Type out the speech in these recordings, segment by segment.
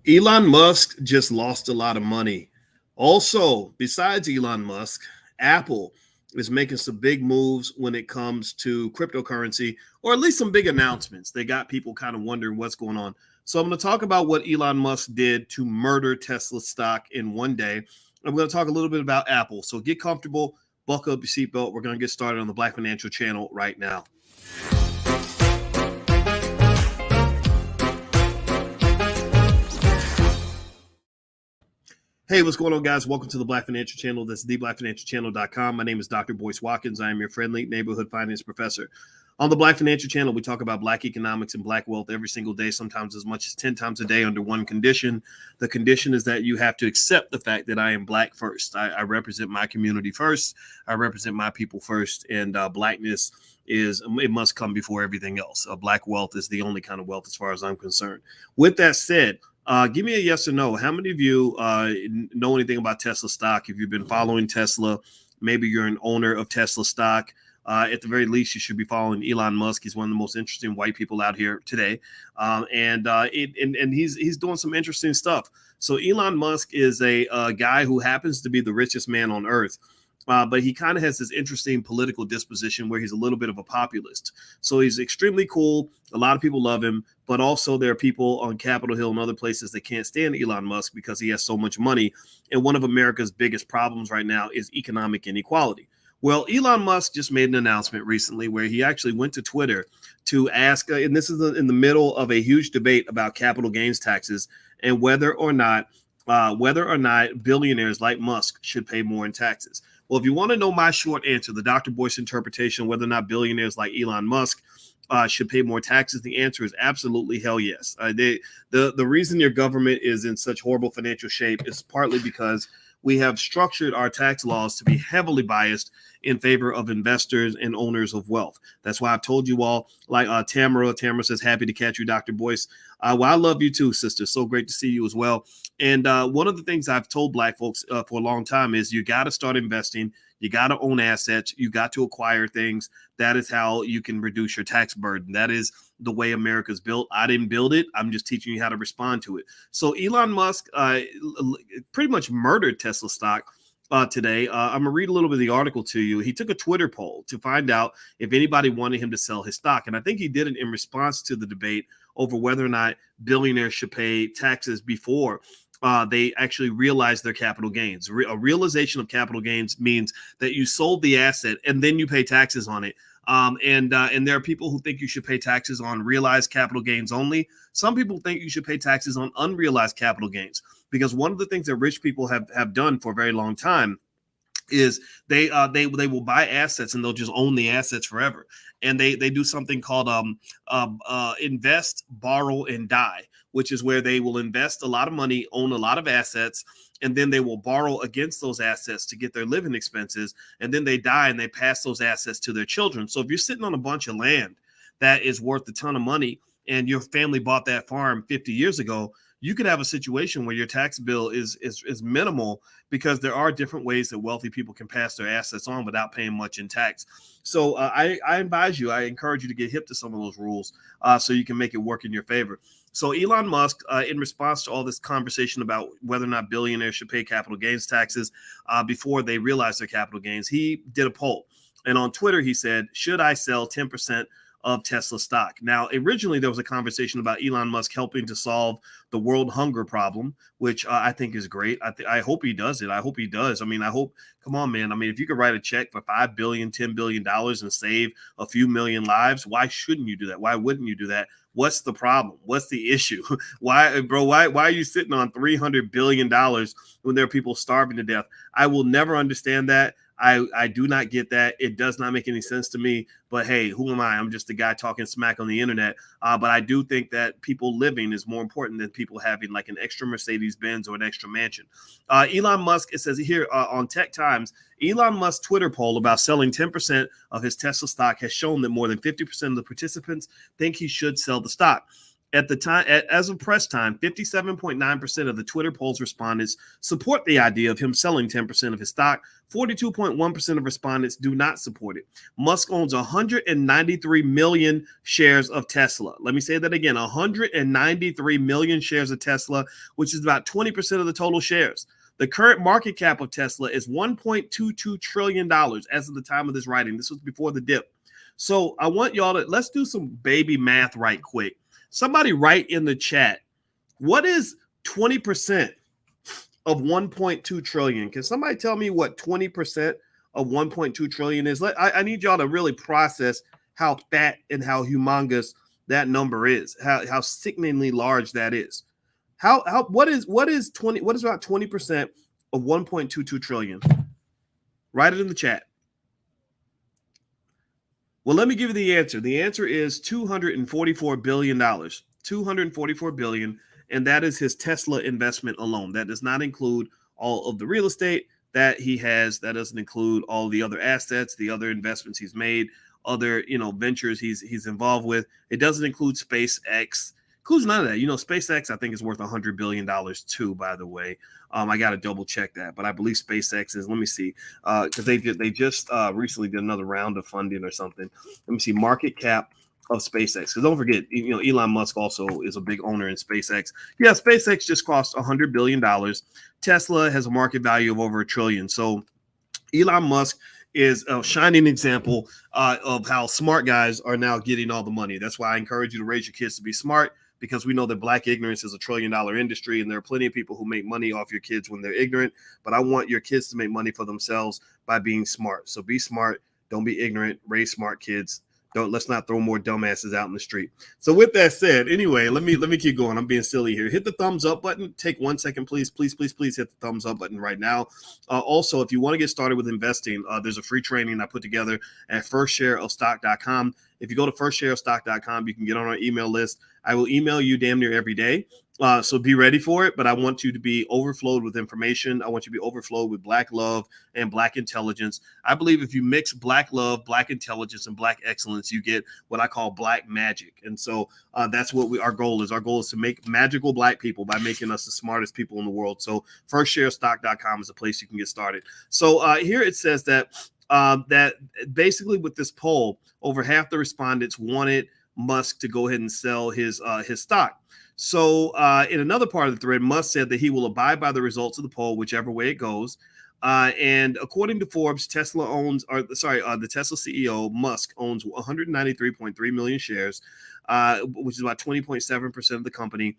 Elon Musk just lost a lot of money. Also, besides Elon Musk, Apple is making some big moves when it comes to cryptocurrency, or at least some big announcements. They got people kind of wondering what's going on. So, I'm going to talk about what Elon Musk did to murder Tesla stock in one day. I'm going to talk a little bit about Apple. So, get comfortable, buckle up your seatbelt. We're going to get started on the Black Financial Channel right now. Hey, what's going on, guys? Welcome to the Black Financial Channel. This is theblackfinancialchannel.com. My name is Dr. Boyce Watkins. I am your friendly neighborhood finance professor. On the Black Financial Channel, we talk about Black economics and Black wealth every single day, sometimes as much as 10 times a day under one condition. The condition is that you have to accept the fact that I am Black first. I represent my community first. I represent my people first. And Blackness it must come before everything else. Black wealth is the only kind of wealth as far as I'm concerned. With that said, give me a yes or no. How many of you know anything about Tesla stock? If you've been following Tesla, maybe you're an owner of Tesla stock. At the very least, you should be following Elon Musk. He's one of the most interesting white people out here today, and he's doing some interesting stuff. So Elon Musk is a guy who happens to be the richest man on earth. But he kind of has this interesting political disposition where he's a little bit of a populist. So he's extremely cool. A lot of people love him, but also there are people on Capitol Hill and other places that can't stand Elon Musk because he has so much money. And one of America's biggest problems right now is economic inequality. Well, Elon Musk just made an announcement recently where he actually went to Twitter to ask, and this is in the middle of a huge debate about capital gains taxes and whether or not billionaires like Musk should pay more in taxes. Well, if you want to know my short answer, the Dr. Boyce interpretation, whether or not billionaires like Elon Musk should pay more taxes, the answer is absolutely hell yes. The reason your government is in such horrible financial shape is partly because we have structured our tax laws to be heavily biased in favor of investors and owners of wealth. That's why I've told you all, like Tamara says, happy to catch you, Dr. Boyce. Well, I love you too, sister. So great to see you as well. And one of the things I've told Black folks for a long time is you got to start investing. You got to own assets. You got to acquire things. That is how you can reduce your tax burden. That is the way America's built. I didn't build it. I'm just teaching you how to respond to it. So Elon Musk pretty much murdered Tesla stock today. I'm going to read a little bit of the article to you. He took a Twitter poll to find out if anybody wanted him to sell his stock. And I think he did it in response to the debate over whether or not billionaires should pay taxes before they actually realize their capital gains. A realization of capital gains means that you sold the asset and then you pay taxes on it. And there are people who think you should pay taxes on realized capital gains only. Some people think you should pay taxes on unrealized capital gains, because one of the things that rich people have done for a very long time is they will buy assets and they'll just own the assets forever. And they do something called invest, borrow, and die, which is where they will invest a lot of money, own a lot of assets, and then they will borrow against those assets to get their living expenses. And then they die and they pass those assets to their children. So if you're sitting on a bunch of land that is worth a ton of money and your family bought that farm 50 years ago, you could have a situation where your tax bill is minimal, because there are different ways that wealthy people can pass their assets on without paying much in tax. So I encourage you to get hip to some of those rules so you can make it work in your favor. So Elon Musk, in response to all this conversation about whether or not billionaires should pay capital gains taxes before they realize their capital gains, he did a poll. And on Twitter, he said, should I sell 10% of Tesla stock? Now, originally, there was a conversation about Elon Musk helping to solve the world hunger problem, which I think is great. I hope he does it. I hope he does. I mean, come on, man. I mean, if you could write a check for $5 billion, $10 billion and save a few million lives, why shouldn't you do that? Why wouldn't you do that? What's the problem? What's the issue? Why are you sitting on $300 billion when there are people starving to death? I will never understand that. I do not get that. It does not make any sense to me. But hey, who am I? I'm just a guy talking smack on the internet. But I do think that people living is more important than people having like an extra Mercedes Benz or an extra mansion. Elon Musk, it says here on Tech Times, Elon Musk's Twitter poll about selling 10% of his Tesla stock has shown that more than 50% of the participants think he should sell the stock. At the time, as of press time, 57.9% of the Twitter polls respondents support the idea of him selling 10% of his stock. 42.1% of respondents do not support it. Musk owns 193 million shares of Tesla. Let me say that again, 193 million shares of Tesla, which is about 20% of the total shares. The current market cap of Tesla is $1.22 trillion as of the time of this writing. This was before the dip. So I want y'all to, let's do some baby math right quick. Somebody write in the chat, what is 20% of 1.2 trillion? Can somebody tell me what 20% of 1.2 trillion is? I need y'all to really process how fat and how humongous that number is, how sickeningly large that is. What is about 20% of 1.22 trillion? Write it in the chat. Well, let me give you the answer. The answer is $244 billion. $244 billion, and that is his Tesla investment alone. That does not include all of the real estate that he has. That doesn't include all the other assets, the other investments he's made, other ventures he's involved with. It doesn't include SpaceX. Includes none of that. SpaceX I think is worth $100 billion too. By the way, I got to double check that, but I believe SpaceX is. Let me see, because they just recently did another round of funding or something. Let me see market cap of SpaceX, because don't forget, Elon Musk also is a big owner in SpaceX. Yeah, SpaceX just cost $100 billion. Tesla has a market value of over $1 trillion. So Elon Musk is a shining example of how smart guys are now getting all the money. That's why I encourage you to raise your kids to be smart, because we know that black ignorance is a $1 trillion industry, and there are plenty of people who make money off your kids when they're ignorant. But I want your kids to make money for themselves by being smart. So be smart. Don't be ignorant. Raise smart kids. Let's not throw more dumbasses out in the street. So with that said, anyway, let me keep going. I'm being silly here. Hit the thumbs up button. Take 1 second, please. Please hit the thumbs up button right now. Also, if you want to get started with investing, there's a free training I put together at firstshareofstock.com. If you go to firstshareofstock.com, you can get on our email list. I will email you damn near every day. So be ready for it, but I want you to be overflowed with information. I want you to be overflowed with Black love and Black intelligence. I believe if you mix Black love, Black intelligence, and Black excellence, you get what I call Black magic. And so that's what our goal is. Our goal is to make magical Black people by making us the smartest people in the world. So firstsharestock.com is a place you can get started. So here it says that basically with this poll, over half the respondents wanted Musk to go ahead and sell his stock. So in another part of the thread, Musk said that he will abide by the results of the poll, whichever way it goes. And according to Forbes, the Tesla CEO, Musk, owns 193.3 million shares, which is about 20.7% of the company.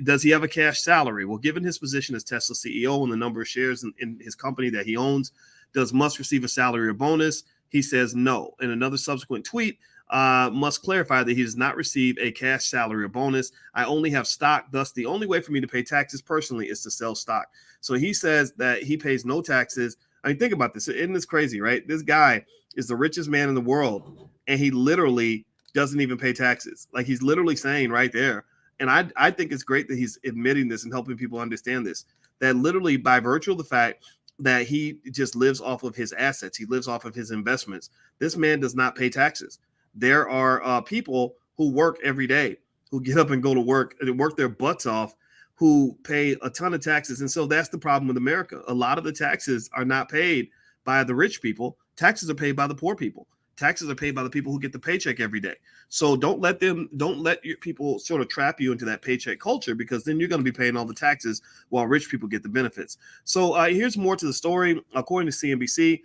Does he have a cash salary? Well, given his position as Tesla CEO and the number of shares in his company that he owns, does Musk receive a salary or bonus? He says no. In another subsequent tweet, Musk clarified that he does not receive a cash salary or bonus. I only have stock. Thus, the only way for me to pay taxes personally is to sell stock. So he says that he pays no taxes. I mean, think about this. Isn't this crazy, right? This guy is the richest man in the world, and he literally doesn't even pay taxes. Like, he's literally saying right there. And I think it's great that he's admitting this and helping people understand this, that literally by virtue of the fact that he just lives off of his assets, he lives off of his investments, this man does not pay taxes. There are people who work every day, who get up and go to work and work their butts off, who pay a ton of taxes. And so that's the problem with America. A lot of the taxes are not paid by the rich people. Taxes are paid by the poor people. Taxes are paid by the people who get the paycheck every day. So don't let your people sort of trap you into that paycheck culture, because then you're going to be paying all the taxes while rich people get the benefits. So here's more to the story. According to CNBC,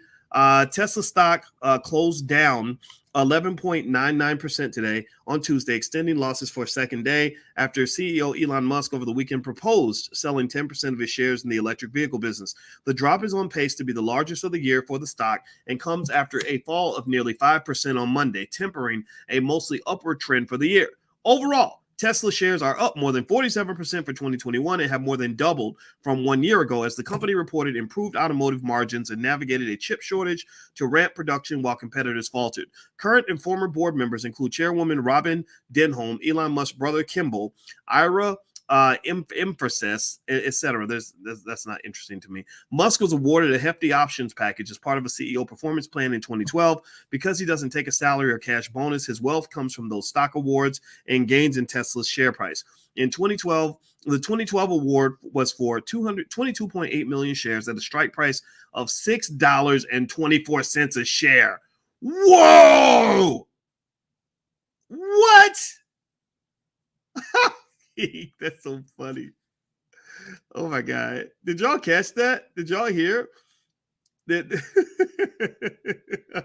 Tesla stock closed down 11.99% today on Tuesday, extending losses for a second day after CEO Elon Musk over the weekend proposed selling 10% of his shares in the electric vehicle business. The drop is on pace to be the largest of the year for the stock and comes after a fall of nearly 5% on Monday, tempering a mostly upward trend for the year. Overall, Tesla shares are up more than 47% for 2021 and have more than doubled from 1 year ago as the company reported improved automotive margins and navigated a chip shortage to ramp production while competitors faltered. Current and former board members include Chairwoman Robin Denholm, Elon Musk's brother Kimball, Ira emphasis, etc. That's not interesting to me. Musk was awarded a hefty options package as part of a CEO performance plan in 2012. Because he doesn't take a salary or cash bonus, his wealth comes from those stock awards and gains in Tesla's share price. In 2012, the 2012 award was for 222.8 million shares at a strike price of $6.24 a share. Whoa! What? That's so funny. Oh my God. Did y'all catch that? Did y'all hear that?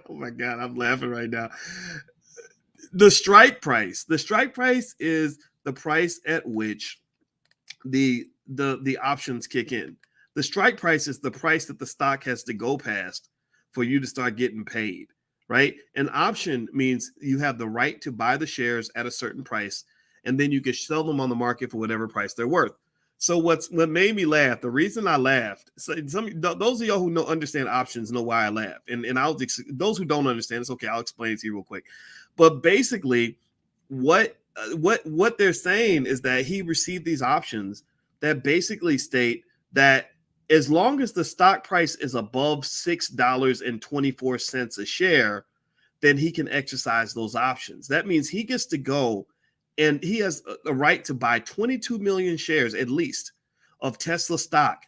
Oh my God, I'm laughing right now. The strike price. The strike price is the price at which the options kick in. The strike price is the price that the stock has to go past for you to start getting paid, right? An option means you have the right to buy the shares at a certain price, and then you can sell them on the market for whatever price they're worth. So what made me laugh, the reason I laughed, so those of y'all who understand options know why I laugh. And those who don't understand, it's okay, I'll explain it to you real quick. But basically, what they're saying is that he received these options that basically state that as long as the stock price is above $6.24 a share, then he can exercise those options. That means he gets to go and he has a right to buy 22 million shares at least of Tesla stock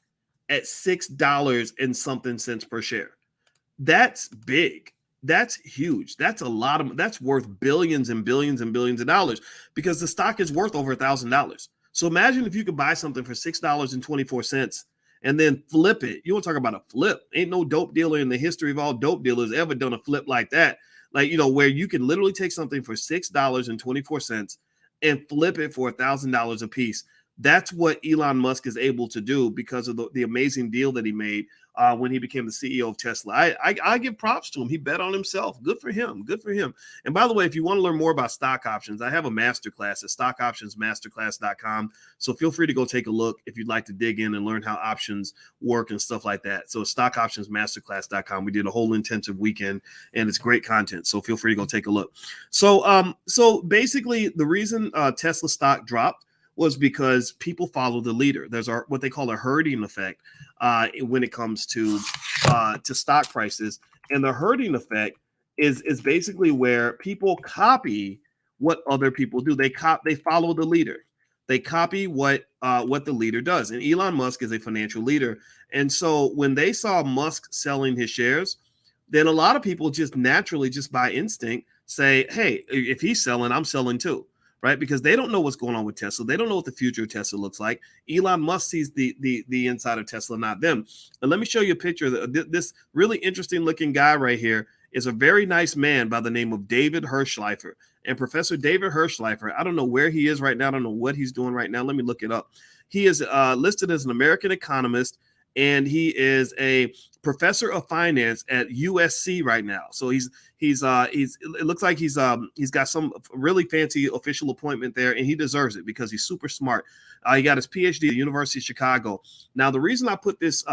at $6 and something cents per share. That's big. That's huge. That's a lot of, that's worth billions and billions and billions of dollars because the stock is worth over $1,000. So imagine if you could buy something for $6.24 and then flip it. You want to talk about a flip? Ain't no dope dealer in the history of all dope dealers ever done a flip like that. Like, you know, where you can literally take something for $6.24 and flip it for $1,000 a piece. That's what Elon Musk is able to do because of the amazing deal that he made when he became the CEO of Tesla. I give props to him. He bet on himself. Good for him. Good for him. And by the way, if you want to learn more about stock options, I have a masterclass at stockoptionsmasterclass.com. So feel free to go take a look if you'd like to dig in and learn how options work and stuff like that. So stockoptionsmasterclass.com. We did a whole intensive weekend and it's great content. So feel free to go take a look. So basically the reason Tesla stock dropped was because people follow the leader. There's what they call a herding effect when it comes to stock prices, and the herding effect is basically where people copy what other people do. They follow the leader. They copy what the leader does. And Elon Musk is a financial leader, and so when they saw Musk selling his shares, then a lot of people just naturally, just by instinct, say, "Hey, if he's selling, I'm selling too." Right? Because they don't know what's going on with Tesla. They don't know what the future of Tesla looks like. Elon Musk sees the inside of Tesla, not them. And let me show you a picture. This really interesting looking guy right here is a very nice man by the name of David Hirschleifer. And Professor David Hirschleifer, I don't know where he is right now. I don't know what he's doing right now. Let me look it up. He is listed as an American economist, and he is a professor of finance at USC right now. So it looks like he's got some really fancy official appointment there, and he deserves it because he's super smart. He got his PhD at the University of Chicago. Now, the reason I put this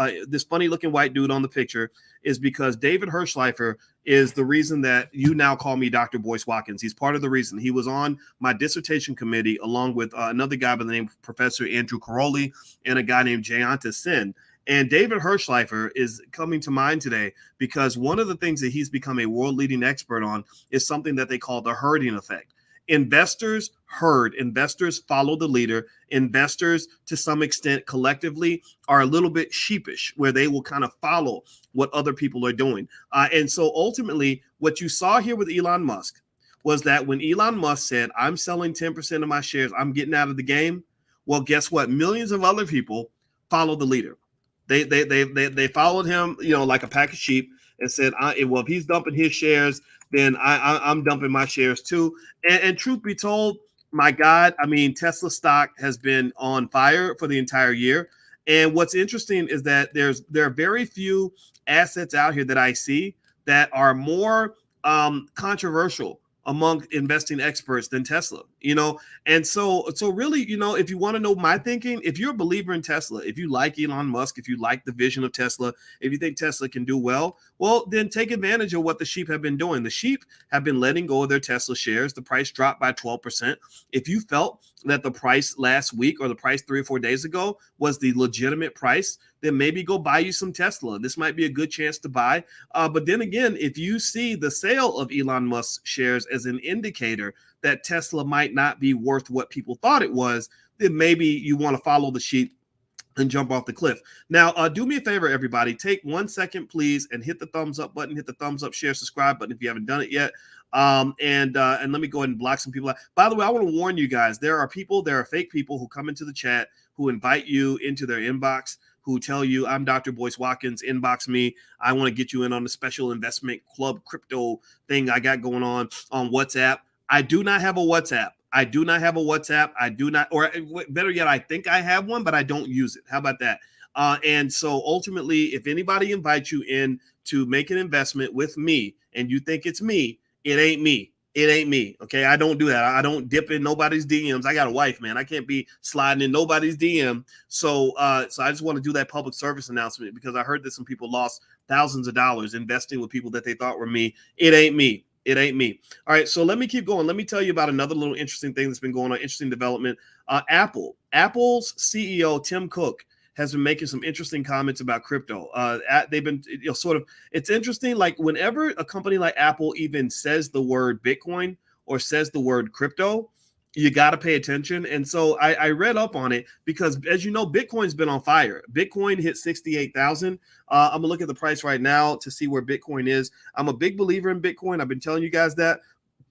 funny looking white dude on the picture is because David Hirschleifer is the reason that you now call me Dr. Boyce Watkins. He's part of the reason. He was on my dissertation committee along with another guy by the name of Professor Andrew Caroli and a guy named Jayanta Sen. And David Hirschleifer is coming to mind today because one of the things that he's become a world leading expert on is something that they call the herding effect. Investors herd, investors follow the leader. Investors, to some extent, collectively are a little bit sheepish, where they will kind of follow what other people are doing. And so ultimately, what you saw here with Elon Musk was that when Elon Musk said, "I'm selling 10% of my shares, I'm getting out of the game," well, guess what? Millions of other people follow the leader. They followed him, you know, like a pack of sheep, and said, "Well, if he's dumping his shares, then I'm dumping my shares too." And truth be told, my God, I mean, Tesla stock has been on fire for the entire year. And what's interesting is that there are very few assets out here that I see that are more controversial among investing experts than Tesla. And so really, if you want to know my thinking, if you're a believer in Tesla, if you like Elon Musk, if you like the vision of Tesla, if you think Tesla can do well, then take advantage of what the sheep have been doing. The sheep have been letting go of their Tesla shares. The price dropped by 12%. If you felt that the price last week or the price 3 or 4 days ago was the legitimate price, then maybe go buy you some Tesla. This might be a good chance to buy. But then again, if you see the sale of Elon Musk shares as an indicator that Tesla might not be worth what people thought it was, then maybe you want to follow the sheep and jump off the cliff. Now, do me a favor, everybody. Take 1 second, please, and hit the thumbs up button, hit the thumbs up, share, subscribe button if you haven't done it yet. And let me go ahead and block some people out. By the way, I want to warn you guys, there are fake people who come into the chat, who invite you into their inbox, who tell you, I'm Dr. Boyce Watkins, inbox me. I want to get you in on the special investment club crypto thing I got going on WhatsApp. I do not have a WhatsApp. I do not, or better yet, I think I have one, but I don't use it. How about that? And so ultimately, if anybody invites you in to make an investment with me and you think it's me, it ain't me. It ain't me. Okay. I don't do that. I don't dip in nobody's DMs. I got a wife, man. I can't be sliding in nobody's DM. So I just want to do that public service announcement because I heard that some people lost thousands of dollars investing with people that they thought were me. It ain't me. It ain't me. All right. So let me keep going. Let me tell you about another little interesting thing that's been going on, interesting development. Apple's CEO, Tim Cook, has been making some interesting comments about crypto. They've been it's interesting. Like whenever a company like Apple even says the word Bitcoin or says the word crypto, you got to pay attention. And so I read up on it because, as you know, Bitcoin's been on fire. Bitcoin hit 68,000. I'm gonna look at the price right now to see where Bitcoin is. I'm a big believer in Bitcoin. I've been telling you guys that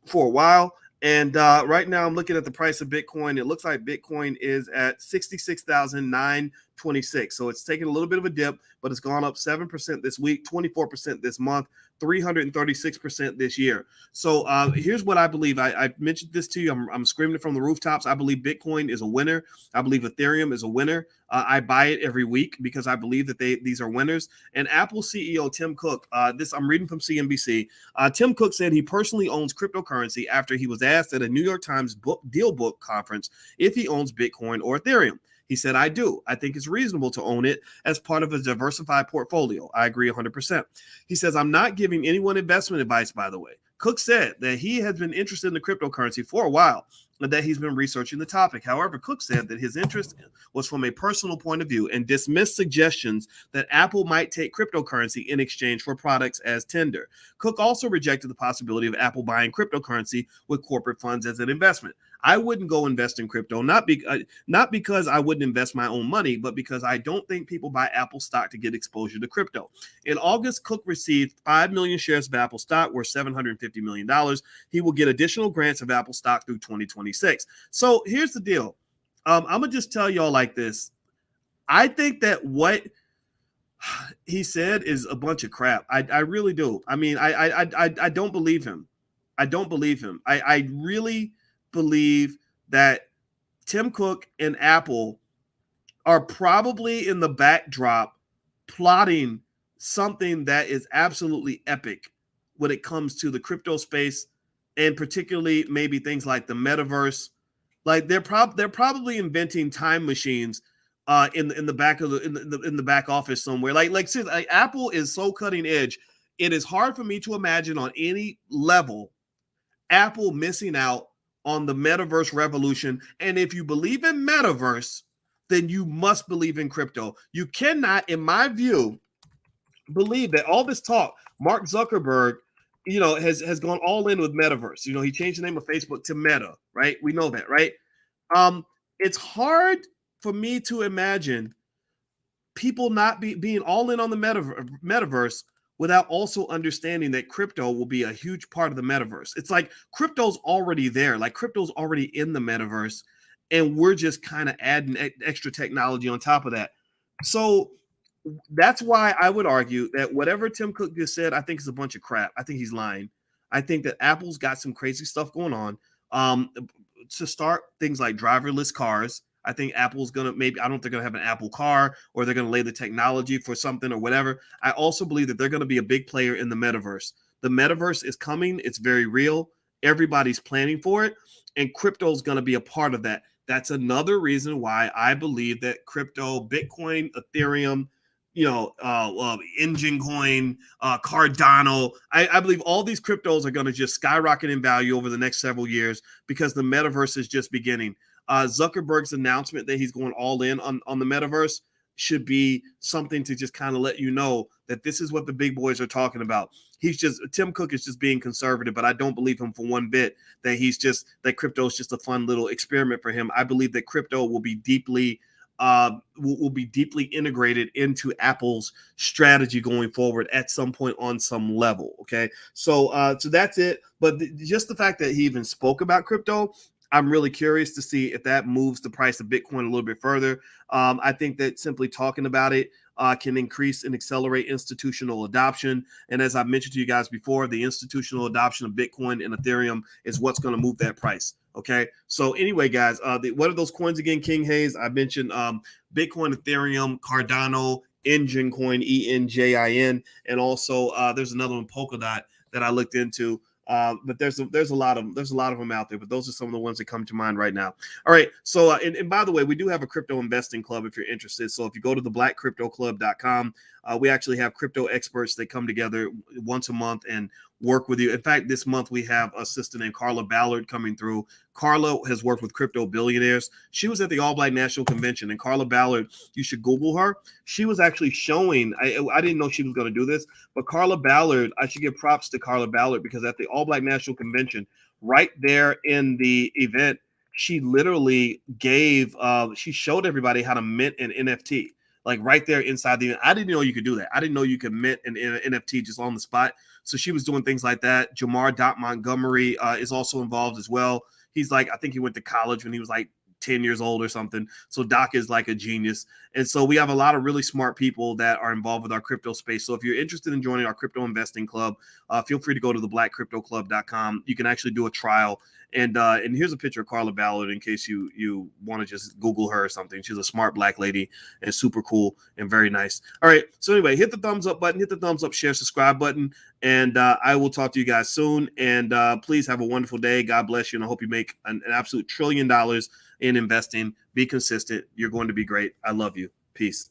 for a while. And right now I'm looking at the price of Bitcoin. It looks like Bitcoin is at 66,926. So it's taken a little bit of a dip, but it's gone up 7% this week, 24% this month, 336% this year. So here's what I believe. I mentioned this to you. I'm screaming it from the rooftops. I believe Bitcoin is a winner. I believe Ethereum is a winner. I buy it every week because I believe that these are winners. And Apple CEO Tim Cook, I'm reading from CNBC. Tim Cook said he personally owns cryptocurrency after he was asked at a New York Times DealBook conference if he owns Bitcoin or Ethereum. He said, I do. I think it's reasonable to own it as part of a diversified portfolio. I agree 100%. He says, I'm not giving anyone investment advice, by the way. Cook said that he has been interested in the cryptocurrency for a while and that he's been researching the topic. However, Cook said that his interest was from a personal point of view and dismissed suggestions that Apple might take cryptocurrency in exchange for products as tender. Cook also rejected the possibility of Apple buying cryptocurrency with corporate funds as an investment. I wouldn't go invest in crypto, not because I wouldn't invest my own money, but because I don't think people buy Apple stock to get exposure to crypto. In August, Cook received 5 million shares of Apple stock worth $750 million. He will get additional grants of Apple stock through 2026. So here's the deal. I'm going to just tell y'all like this. I think that what he said is a bunch of crap. I really do. I mean, I don't believe him. I don't believe him. I really believe that Tim Cook and Apple are probably in the backdrop plotting something that is absolutely epic when it comes to the crypto space, and particularly maybe things like the metaverse. Like they're probably inventing time machines in the back of in the back office somewhere. Seriously, like Apple is so cutting edge. It is hard for me to imagine on any level Apple missing out on the metaverse revolution. And if you believe in metaverse, then you must believe in crypto. You cannot, in my view, believe that all this talk, Mark Zuckerberg, has gone all in with metaverse. He changed the name of Facebook to Meta, right? We know that, right? It's hard for me to imagine people not being all in on the metaverse without also understanding that crypto will be a huge part of the metaverse. It's like crypto's already there. Like crypto's already in the metaverse, and we're just kind of adding extra technology on top of that. So that's why I would argue that whatever Tim Cook just said, I think is a bunch of crap. I think he's lying. I think that Apple's got some crazy stuff going on. To start, things like driverless cars. I think Apple's I don't think they're going to have an Apple car, or they're going to lay the technology for something or whatever. I also believe that they're going to be a big player in the metaverse. The metaverse is coming. It's very real. Everybody's planning for it. and crypto is going to be a part of that. That's another reason why I believe that crypto, Bitcoin, Ethereum, Engine Coin, Cardano. I believe all these cryptos are going to just skyrocket in value over the next several years because the metaverse is just beginning. Zuckerberg's announcement that he's going all in on the metaverse should be something to just kind of let you know that this is what the big boys are talking about. Tim Cook is just being conservative, but I don't believe him for one bit that crypto is just a fun little experiment for him. I believe that crypto will be deeply integrated into Apple's strategy going forward at some point on some level. Okay, so that's it. But just the fact that he even spoke about crypto, I'm really curious to see if that moves the price of Bitcoin a little bit further. I think that simply talking about it can increase and accelerate institutional adoption. And as I mentioned to you guys before, the institutional adoption of Bitcoin and Ethereum is what's going to move that price. Okay. So anyway, guys, what are those coins again, King Hayes? I mentioned Bitcoin, Ethereum, Cardano, Engine Coin, ENJIN, and also there's another one, Polkadot, that I looked into. But there's a lot of them out there, but those are some of the ones that come to mind right now. All right. So, and by the way, we do have a crypto investing club if you're interested. So if you go to theblackcryptoclub.com, we actually have crypto experts that come together once a month and work with you. In fact, this month we have a sister named Carla Ballard coming through. Carla has worked with crypto billionaires. She was at the All Black National Convention, and Carla Ballard, you should Google her. She was actually showing, I didn't know she was going to do this, but Carla Ballard, I should give props to Carla Ballard because at the All Black National Convention, right there in the event, she literally she showed everybody how to mint an NFT. Like right there inside the event. I didn't know you could do that. I didn't know you could mint an NFT just on the spot. So she was doing things like that. Jamar Dot Montgomery is also involved as well. He's like, I think he went to college when he was like 10 years old or something. So Doc is like a genius. And so we have a lot of really smart people that are involved with our crypto space. So if you're interested in joining our crypto investing club, feel free to go to theblackcryptoclub.com. You can actually do a trial. And here's a picture of Carla Ballard in case you want to just Google her or something. She's a smart black lady and super cool and very nice. All right. So anyway, hit the thumbs up button, hit the thumbs up, share, subscribe button. And I will talk to you guys soon. And please have a wonderful day. God bless you. And I hope you make an absolute $1 trillion in investing. Be consistent. You're going to be great. I love you. Peace.